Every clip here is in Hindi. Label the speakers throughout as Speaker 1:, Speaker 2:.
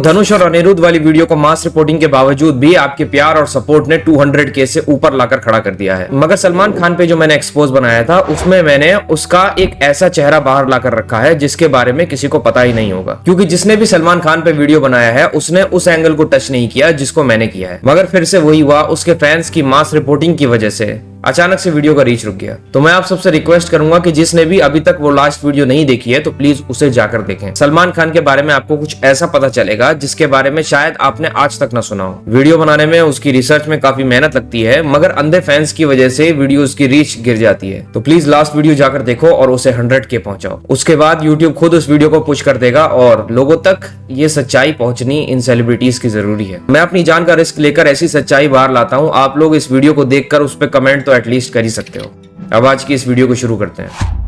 Speaker 1: धनुष और अनिरुद्ध वाली वीडियो को मास रिपोर्टिंग के बावजूद भी आपके प्यार और सपोर्ट ने 200K से ऊपर लाकर खड़ा कर दिया है। मगर सलमान खान पे जो मैंने एक्सपोज बनाया था उसमें मैंने उसका एक ऐसा चेहरा बाहर लाकर रखा है जिसके बारे में किसी को पता ही नहीं होगा, क्योंकि जिसने भी सलमान खान पे वीडियो बनाया है उसने उस एंगल को टच नहीं किया जिसको मैंने किया है। मगर फिर से वही हुआ, उसके फैंस की मास रिपोर्टिंग की वजह से अचानक से वीडियो का रीच रुक गया। तो मैं आप सबसे रिक्वेस्ट करूंगा कि जिसने भी अभी तक वो लास्ट वीडियो नहीं देखी है तो प्लीज उसे जाकर देखें। सलमान खान के बारे में आपको कुछ ऐसा पता चलेगा जिसके बारे में शायद आपने आज तक ना सुना हो। वीडियो बनाने में उसकी रिसर्च में काफी मेहनत लगती है, मगर अंधे फैंस की वजह से वीडियोस की रीच गिर जाती है। तो प्लीज लास्ट वीडियो जाकर देखो और उसे 100K पहुंचाओ। उसके बाद यूट्यूब खुद उस वीडियो को पुश कर देगा और लोगों तक ये सच्चाई पहुंचनी इन सेलिब्रिटीज की जरूरी है। मैं अपनी जान का रिस्क लेकर ऐसी सच्चाई बाहर लाता हूँ। आप लोग इस वीडियो को देखकर उस पर कमेंट तो एटलीस्ट कर ही सकते हो। अब आज की इस वीडियो को शुरू करते हैं।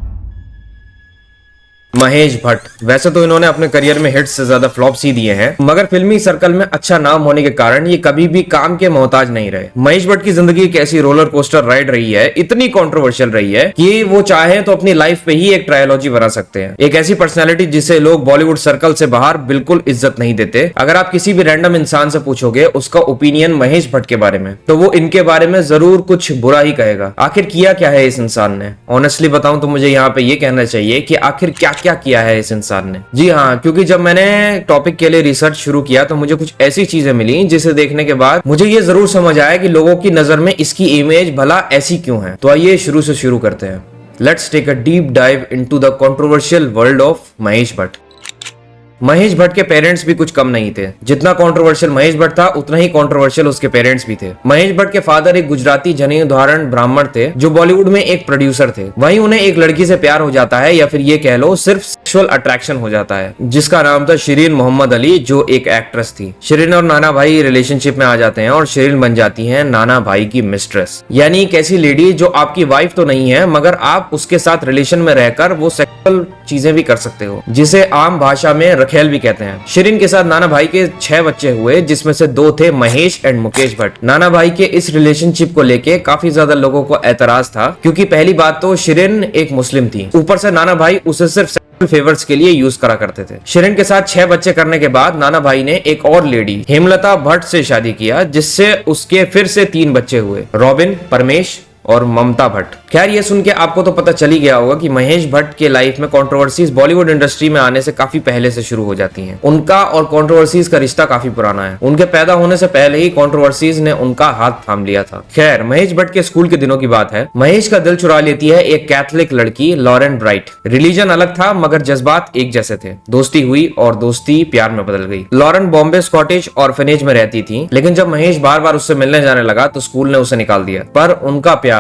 Speaker 1: महेश भट्ट, वैसे तो इन्होंने अपने करियर में हिट्स से ज्यादा फ्लॉप्स ही दिए हैं, मगर फिल्मी सर्कल में अच्छा नाम होने के कारण ये कभी भी काम के मोहताज नहीं रहे। महेश भट्ट की जिंदगी एक ऐसी रोलर कोस्टर राइड रही है, इतनी कंट्रोवर्शियल रही है कि वो चाहे तो अपनी लाइफ पे ही एक ट्रायोलॉजी बना सकते हैं। एक ऐसी पर्सनैलिटी जिसे लोग बॉलीवुड सर्कल से बाहर बिल्कुल इज्जत नहीं देते। अगर आप किसी भी रैंडम इंसान से पूछोगे उसका ओपिनियन महेश भट्ट के बारे में, तो वो इनके बारे में जरूर कुछ बुरा ही कहेगा। आखिर किया क्या है इस इंसान ने? ऑनेस्टली बताऊं तो मुझे यहाँ पे ये कहना चाहिए कि आखिर क्या किया है इस इंसान ने। जी हाँ, क्योंकि जब मैंने टॉपिक के लिए रिसर्च शुरू किया तो मुझे कुछ ऐसी चीजें मिली जिसे देखने के बाद मुझे ये जरूर समझ आया कि लोगों की नजर में इसकी इमेज भला ऐसी क्यों है। तो आइए शुरू से शुरू करते हैं। Let's take a deep dive into the controversial world of Mahesh Bhatt. Mahesh Bhatt के पेरेंट्स भी कुछ कम नहीं थे। जितना कंट्रोवर्शियल महेश भट्ट था उतना ही कंट्रोवर्शियल उसके पेरेंट्स भी थे। महेश भट्ट के फादर एक गुजराती जनेऊ धारण ब्राह्मण थे जो बॉलीवुड में एक प्रोड्यूसर थे। वहीं उन्हें एक लड़की से प्यार हो जाता है, या फिर ये कह लो सिर्फ सेक्सुअल अट्रैक्शन हो जाता है, जिसका नाम था शिरीन मोहम्मद अली, जो एक एक्ट्रेस थी। शिरीन और नाना भाई रिलेशनशिप में आ जाते हैं और शिरीन बन जाती है नाना भाई की मिस्ट्रेस, यानी एक ऐसी लेडी जो आपकी वाइफ तो नहीं है मगर आप उसके साथ रिलेशन में रहकर वो सेक्सुअल चीजें भी कर सकते हो, जिसे आम भाषा में रखेल भी कहते हैं। शिरीन के साथ नाना भाई के 6 बच्चे हुए, जिसमें से 2 थे महेश एंड मुकेश भट्ट। नाना भाई के इस रिलेशनशिप को लेके काफी ज्यादा लोगों को एतराज था, क्योंकि पहली बात तो शिरीन एक मुस्लिम थी, ऊपर से नाना भाई उसे सिर्फ फेवर्स के लिए यूज करा करते थे। शिरीन के साथ 6 बच्चे करने के बाद नाना भाई ने एक और लेडी हेमलता भट्ट से शादी किया, जिससे उसके फिर से 3 बच्चे हुए, रॉबिन, परमेश और ममता भट्ट। खैर ये सुन के आपको तो पता चल ही गया होगा कि महेश भट्ट के लाइफ में कंट्रोवर्सीज बॉलीवुड इंडस्ट्री में आने से काफी पहले से शुरू हो जाती हैं। उनका और कंट्रोवर्सीज का रिश्ता काफी पुराना है। उनके पैदा होने से पहले ही कंट्रोवर्सीज ने उनका हाथ थाम लिया था। खैर महेश भट्ट के स्कूल के दिनों की बात है। महेश का दिल चुरा लेती है एक कैथोलिक लड़की लॉरेन ब्राइट। रिलीजन अलग था मगर जज्बात एक जैसे थे। दोस्ती हुई और दोस्ती प्यार में बदल गई। लॉरेन बॉम्बे स्कॉटिश ऑर्फनेज में रहती थी, लेकिन जब महेश बार बार उससे मिलने जाने लगा तो स्कूल ने उसे निकाल दिया। पर उनका प्यार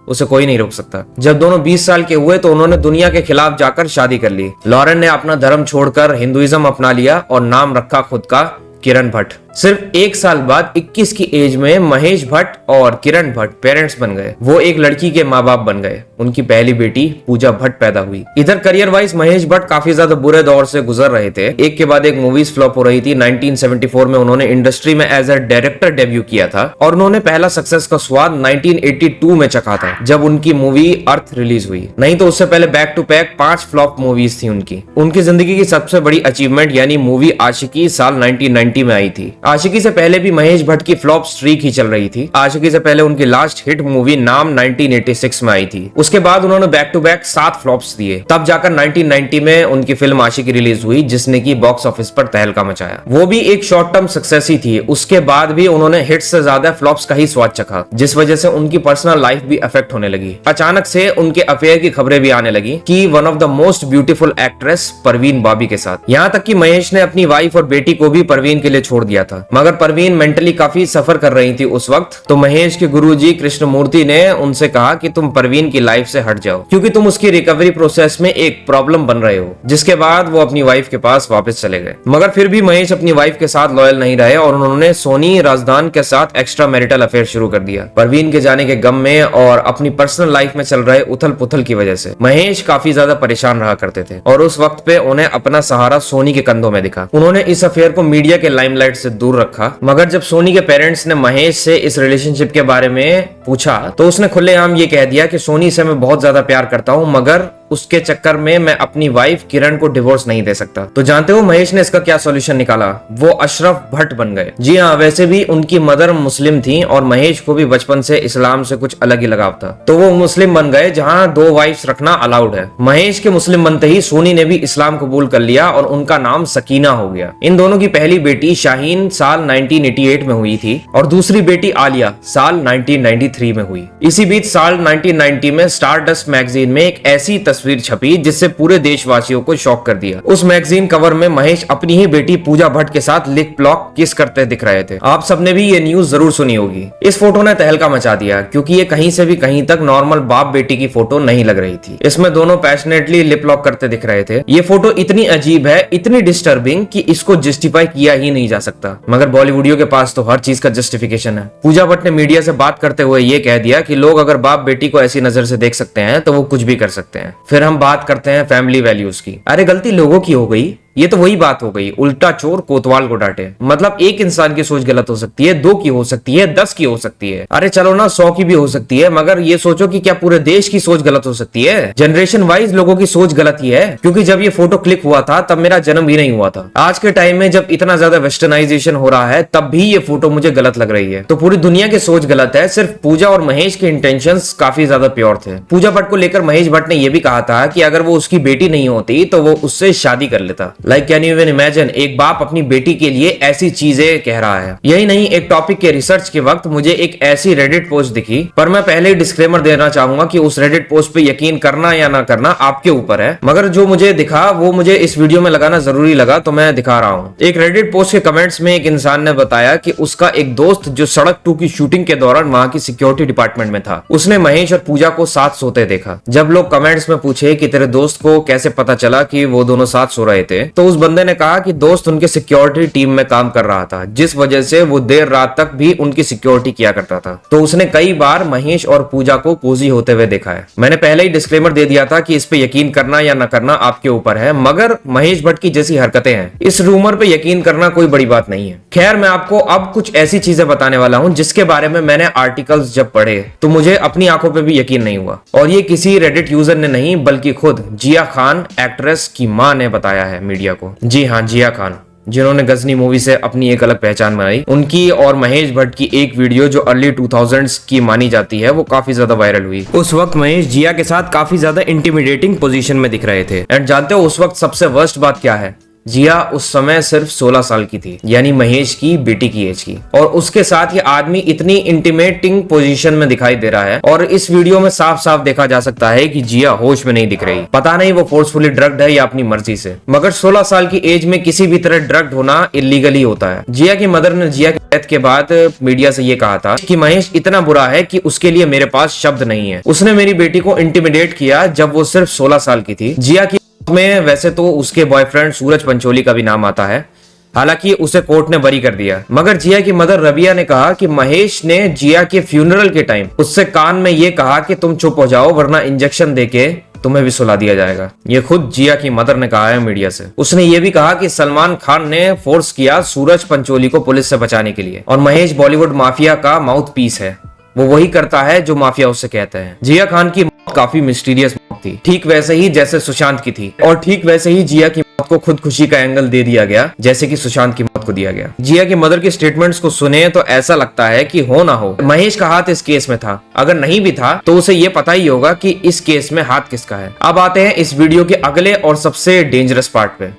Speaker 1: उसे कोई नहीं रोक सकता। जब दोनों 20 साल के हुए तो उन्होंने दुनिया के खिलाफ जाकर शादी कर ली। लॉरेन ने अपना धर्म छोड़कर हिंदुइज्म अपना लिया और नाम रखा खुद का किरण भट्ट। सिर्फ 1 साल बाद 21 की एज में महेश भट्ट और किरण भट्ट पेरेंट्स बन गए। वो एक लड़की के माँ बाप बन गए। उनकी पहली बेटी पूजा भट्ट पैदा हुई। इधर करियर वाइज महेश भट्ट काफी ज्यादा बुरे दौर से गुजर रहे थे। एक के बाद एक मूवीज फ्लॉप हो रही थी। 1974 में उन्होंने इंडस्ट्री में एज अ डायरेक्टर डेब्यू किया था और उन्होंने पहला सक्सेस का स्वाद 1982 में चखा था, जब उनकी मूवी अर्थ रिलीज हुई। नहीं तो उससे पहले back to back 5 flop movies थी उनकी। उनकी जिंदगी की सबसे बड़ी अचीवमेंट यानी मूवी आशिकी साल 1990 में आई थी। आशिकी से पहले भी महेश भट्ट की फ्लॉप स्ट्रीक ही चल रही थी। आशिकी से पहले उनकी लास्ट हिट मूवी नाम 1986 में आई थी। उसके बाद उन्होंने बैक टू बैक 7 फ्लॉप्स दिए। तब जाकर 1990 में उनकी फिल्म आशिकी रिलीज हुई, जिसने की बॉक्स ऑफिस पर तहलका मचाया। वो भी एक शॉर्ट टर्म सक्सेस ही थी। उसके बाद भी उन्होंने हिट्स से ज्यादा फ्लॉप्स का ही स्वाद चखा, जिस वजह से उनकी पर्सनल लाइफ भी अफेक्ट होने लगी। अचानक से उनके अफेयर की खबरें भी आने लगी कि one of the most beautiful actress Parveen Babi के साथ। यहाँ तक कि महेश ने अपनी वाइफ और बेटी को भी परवीन के लिए छोड़ दिया था। मगर परवीन मेंटली काफी सफर कर रही थी उस वक्त, तो महेश के गुरुजी कृष्णमूर्ति ने उनसे कहा कि तुम परवीन की लाइफ से हट जाओ, क्योंकि तुम उसकी रिकवरी प्रोसेस में एक प्रॉब्लम बन रहे हो। जिसके बाद वो अपनी वाइफ के पास वापस चले गए। मगर फिर भी महेश अपनी वाइफ के साथ लॉयल नहीं रहे और उन्होंने सोनी राजदान के साथ एक्स्ट्रा मैरिटल अफेयर शुरू कर दिया। परवीन के जाने के गम में और अपनी पर्सनल लाइफ में चल रहे उथल पुथल की वजह से महेश काफी ज्यादा परेशान रहा करते थे और उस वक्त पे उन्हें अपना सहारा सोनी के कंधों में दिखा। उन्होंने इस अफेयर को मीडिया के लाइमलाइट से दूर रखा। मगर जब सोनी के पेरेंट्स ने महेश से इस रिलेशनशिप के बारे में पूछा तो उसने खुलेआम ये कह दिया कि सोनी से मैं बहुत ज्यादा प्यार करता हूँ, मगर उसके चक्कर में मैं अपनी वाइफ किरण को डिवोर्स नहीं दे सकता। तो जानते हो महेश ने इसका क्या सॉल्यूशन निकाला? वो अशरफ भट्ट बन गए। जी हाँ, वैसे भी उनकी मदर मुस्लिम थी और महेश को भी बचपन से इस्लाम से कुछ अलग ही लगाव था, तो वो मुस्लिम बन गए जहाँ 2 वाइफ्स रखना अलाउड है। महेश के मुस्लिम बनते ही सोनी ने भी इस्लाम कबूल कर लिया और उनका नाम सकीना हो गया। इन दोनों की पहली बेटी शाहीन साल 1988 में हुई थी और दूसरी बेटी आलिया साल 1993 में हुई। इसी बीच साल 1990 में स्टारडस्ट मैगजीन में एक ऐसी तस्वीर छपी जिससे पूरे देशवासियों को शॉक कर दिया। उस मैगजीन कवर में महेश अपनी ही बेटी पूजा भट्ट के साथ लिप लॉक किस करते दिख रहे थे। आप सबने भी ये न्यूज जरूर सुनी होगी। इस फोटो ने तहलका मचा दिया क्योंकि ये कहीं से भी कहीं तक नॉर्मल बाप बेटी की फोटो नहीं लग रही थी। इसमें दोनों पैशनेटली लिप लॉक करते दिख रहे थे। ये फोटो इतनी अजीब है, इतनी डिस्टर्बिंग कि इसको जस्टिफाई किया ही नहीं जा सकता, मगर बॉलीवुडियो के पास तो हर चीज का जस्टिफिकेशन है। पूजा भट्ट ने मीडिया से बात करते हुए ये कह दिया कि लोग अगर बाप बेटी को ऐसी नजर से देख सकते हैं तो वो कुछ भी कर सकते हैं। फिर हम बात करते हैं फैमिली वैल्यूज की। अरे गलती लोगों की हो गई, ये तो वही बात हो गई, उल्टा चोर कोतवाल को डांटे। मतलब एक इंसान की सोच गलत हो सकती है, 2 की हो सकती है, 10 की हो सकती है, अरे चलो ना 100 की भी हो सकती है, मगर ये सोचो कि क्या पूरे देश की सोच गलत हो सकती है? जनरेशन वाइज लोगों की सोच गलत ही है, क्योंकि जब ये फोटो क्लिक हुआ था तब मेरा जन्म भी नहीं हुआ था। आज के टाइम में जब इतना ज्यादा वेस्टर्नाइजेशन हो रहा है तब भी ये फोटो मुझे गलत लग रही है। तो पूरी दुनिया की सोच गलत है, सिर्फ पूजा और महेश के इंटेंशंस काफी ज्यादा प्योर थे। पूजा भट्ट को लेकर महेश भट्ट ने यह भी कहा था कि अगर वो उसकी बेटी नहीं होती तो वो उससे शादी कर लेता। Like can you even imagine, एक बाप अपनी बेटी के लिए ऐसी चीजें कह रहा है। यही नहीं, एक टॉपिक के रिसर्च के वक्त मुझे एक ऐसी रेडिट पोस्ट दिखी, पर मैं पहले ही डिस्क्लेमर देना चाहूंगा कि उस रेडिट पोस्ट पे यकीन करना या ना करना आपके ऊपर है, मगर जो मुझे दिखा वो मुझे इस वीडियो में लगाना जरूरी लगा तो मैं दिखा रहा हूँ। एक रेडिट पोस्ट के कमेंट्स में एक इंसान ने बताया कि उसका एक दोस्त जो सड़क 2 की शूटिंग के दौरान वहां की सिक्योरिटी डिपार्टमेंट में था, उसने महेश और पूजा को साथ सोते देखा। जब लोग कमेंट्स में पूछे कि तेरे दोस्त को कैसे पता चला कि वो दोनों साथ सो रहे थे, तो उस बंदे ने कहा कि दोस्त उनके सिक्योरिटी टीम में काम कर रहा था, जिस वजह से वो देर रात तक भी उनकी सिक्योरिटी किया करता था। तो उसने कई बार महेश और पूजा को कोजी होते हुए देखा है। मैंने पहले ही डिस्क्लेमर दे दिया था कि इस पे यकीन करना या न करना आपके ऊपर है, मगर महेश भट्ट की जैसी हरकतें हैं, इस रूमर पे यकीन करना कोई बड़ी बात नहीं है। खैर, मैं आपको अब कुछ ऐसी चीजें बताने वाला हूं जिसके बारे में मैंने आर्टिकल्स जब पढ़े तो मुझे अपनी आंखों पे भी यकीन नहीं हुआ, और ये किसी रेडिट यूजर ने नहीं बल्कि खुद जिया खान एक्ट्रेस की मां ने बताया है मीडिया को। जी हाँ, जिया खान, जिन्होंने गजनी मूवी से अपनी एक अलग पहचान बनाई। उनकी और महेश भट्ट की एक वीडियो जो अर्ली 2000s की मानी जाती है वो काफी ज्यादा वायरल हुई। उस वक्त महेश जिया के साथ काफी ज्यादा इंटिमिडेटिंग पोजीशन में दिख रहे थे। एंड जानते हो उस वक्त सबसे वर्स्ट बात क्या है? जिया उस समय सिर्फ 16 साल की थी, यानी महेश की बेटी की एज की, और उसके साथ ये आदमी इतनी इंटीमेटिंग पोजीशन में दिखाई दे रहा है। और इस वीडियो में साफ साफ देखा जा सकता है कि जिया होश में नहीं दिख रही। पता नहीं वो फोर्सफुली ड्रग्ड है या अपनी मर्जी से, मगर 16 साल की एज में किसी भी तरह ड्रग्ड होना इलीगल ही होता है। जिया की मदर ने जिया की डेथ के बाद मीडिया से ये कहा था कि महेश इतना बुरा है कि उसके लिए मेरे पास शब्द नहीं है। उसने मेरी बेटी को इंटिमिडेट किया जब वो सिर्फ 16 साल की थी। जिया की में वैसे तो उसके बॉयफ्रेंड सूरज पंचोली का भी नाम आता है, हालांकि उसे कोर्ट ने बरी कर दिया, मगर जिया की मदर रबिया ने कहा कि महेश ने जिया के फ्यूनरल के टाइम उससे कान में ये कहा कि तुम चुप हो जाओ वरना इंजेक्शन देके तुम्हें भी सुला दिया जाएगा। ये खुद जिया की मदर ने कहा है मीडिया से। उसने ये भी कहा कि सलमान खान ने फोर्स किया सूरज पंचोली को पुलिस से बचाने के लिए, और महेश बॉलीवुड माफिया का माउथ पीस है, वो वही करता है जो माफिया उससे कहते हैं। जिया खान की मौत काफी मिस्टीरियस मौत थी, ठीक वैसे ही जैसे सुशांत की थी, और ठीक वैसे ही जिया की मौत को खुदकुशी का एंगल दे दिया गया जैसे कि सुशांत की मौत को दिया गया। जिया की मदर की स्टेटमेंट्स को सुने तो ऐसा लगता है कि हो ना हो महेश का हाथ इस केस में था, अगर नहीं भी था तो उसे ये पता ही होगा कि इस केस में हाथ किसका है। अब आते हैं इस वीडियो के अगले और सबसे डेंजरस पार्ट पे।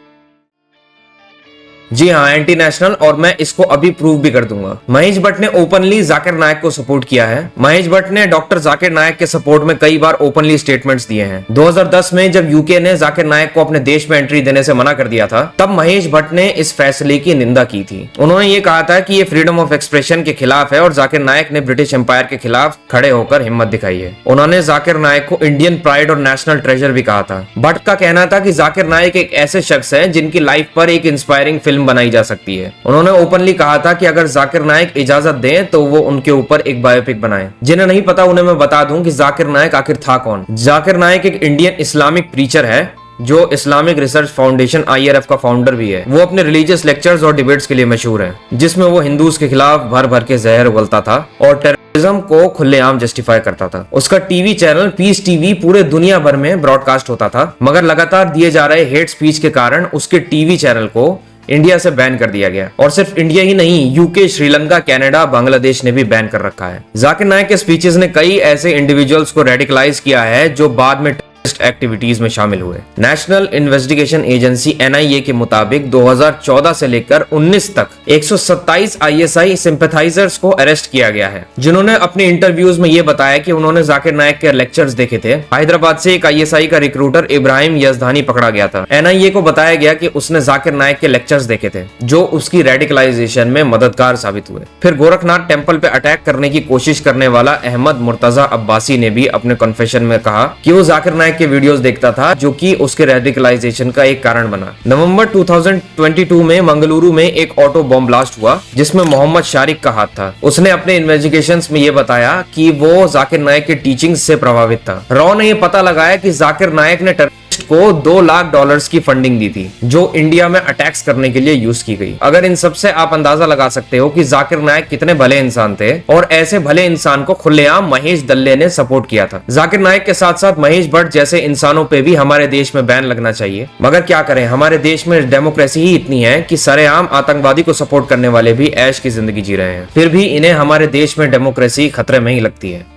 Speaker 1: जी हाँ, एंटी नेशनल, और मैं इसको अभी प्रूव भी कर दूंगा। महेश भट्ट ने ओपनली जाकिर नायक को सपोर्ट किया है। महेश भट्ट ने डॉक्टर जाकिर नायक के सपोर्ट में कई बार ओपनली स्टेटमेंट्स दिए हैं। 2010 में जब यूके ने जाकिर नायक को अपने देश में एंट्री देने से मना कर दिया था, तब महेश भट्ट ने इस फैसले की निंदा की थी। उन्होंने ये कहा था कि ये फ्रीडम ऑफ एक्सप्रेशन के खिलाफ है और जाकिर नायक ने ब्रिटिश एम्पायर के खिलाफ खड़े होकर हिम्मत दिखाई है। उन्होंने जाकिर नायक को इंडियन प्राइड और नेशनल ट्रेजर भी कहा था। भट्ट का कहना था कि जाकिर नायक एक ऐसे शख्स है जिनकी लाइफ पर एक इंस्पायरिंग फिल्म बनाई जा सकती है। उन्होंने ओपनली कहा था कि अगर जाकिर नायक इजाजत दें तो वो उनके ऊपर एक बायोपिक बनाएं। जिन्हें नहीं पता उन्हें मैं बता दूं कि जाकिर नायक आखिर था कौन। जाकिर नायक एक इंडियन इस्लामिक प्रीचर है जो इस्लामिक रिसर्च फाउंडेशन IRF का फाउंडर भी है। वो अपने रिलीजियस लेक्चर्स और डिबेट्स के लिए मशहूर है, जिसमें वो हिंदूज के खिलाफ भर भर के जहर उगलता था और को खुलेआम जस्टिफाई करता था। उसका टीवी चैनल पीस टीवी पूरे दुनिया भर में ब्रॉडकास्ट होता था, मगर लगातार दिए जा रहे हेट स्पीच के कारण उसके टीवी चैनल को इंडिया से बैन कर दिया गया। और सिर्फ इंडिया ही नहीं, यूके, श्रीलंका, कनाडा, बांग्लादेश ने भी बैन कर रखा है। जाकिर नाइक के स्पीचेस ने कई ऐसे इंडिविजुअल्स को रेडिकलाइज किया है जो बाद में एक्टिविटीज में शामिल हुए। नेशनल इन्वेस्टिगेशन एजेंसी एनआईए के मुताबिक 2014 से लेकर 19 तक 127 आईएसआई सिंपैथाइजर्स को अरेस्ट किया गया है, जिन्होंने अपने इंटरव्यूज में यह बताया कि उन्होंने जाकिर नाइक के लेक्चर्स देखे थे। हैदराबाद से एक आईएसआई का रिक्रूटर इब्राहिम यजदानी पकड़ा गया था। एनआईए को बताया गया कि उसने जाकिर नाइक के लेक्चर्स देखे थे, जो उसकी रेडिकलाइजेशन में मददगार साबित हुए। फिर गोरखनाथ टेम्पल पे अटैक करने की कोशिश करने वाला अहमद मुर्तजा अब्बासी ने भी अपने कन्फेशन में कहा कि वो जाकिर नाइक के वीडियोस देखता था, जो कि उसके रेडिकलाइजेशन का एक कारण बना। नवंबर 2022 में मंगलुरु में एक ऑटो बॉम्ब ब्लास्ट हुआ, जिसमें मोहम्मद शारिक का हाथ था। उसने अपने इन्वेस्टिगेशंस में यह बताया कि वो जाकिर नाइक के टीचिंग से प्रभावित था। रॉ ने यह पता लगाया कि जाकिर नाइक ने को $2 लाख की फंडिंग दी थी, जो इंडिया में अटैक्स करने के लिए यूज की गई। अगर इन सब से आप अंदाजा लगा सकते हो कि जाकिर नाइक कितने भले इंसान थे, और ऐसे भले इंसान को खुलेआम महेश दल्ले ने सपोर्ट किया था। जाकिर नाइक के साथ साथ महेश भट्ट जैसे इंसानों पे भी हमारे देश में बैन लगना चाहिए, मगर क्या करें, हमारे देश में डेमोक्रेसी ही इतनी है कि सरेआम आतंकवादी को सपोर्ट करने वाले भी ऐश की जिंदगी जी रहे हैं, फिर भी इन्हें हमारे देश में डेमोक्रेसी खतरे में ही लगती है।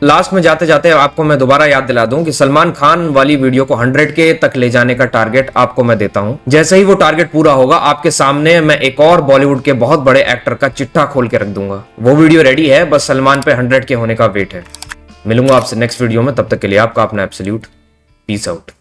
Speaker 1: लास्ट में जाते जाते आपको मैं दोबारा याद दिला दूं कि सलमान खान वाली वीडियो को 100K तक ले जाने का टारगेट आपको मैं देता हूं। जैसे ही वो टारगेट पूरा होगा, आपके सामने मैं एक और बॉलीवुड के बहुत बड़े एक्टर का चिट्ठा खोल के रख दूंगा। वो वीडियो रेडी है, बस सलमान पे 100K होने का वेट है। मिलूंगा आपसे नेक्स्ट वीडियो में, तब तक के लिए आपका अपना एब्सोल्यूट पीस आउट।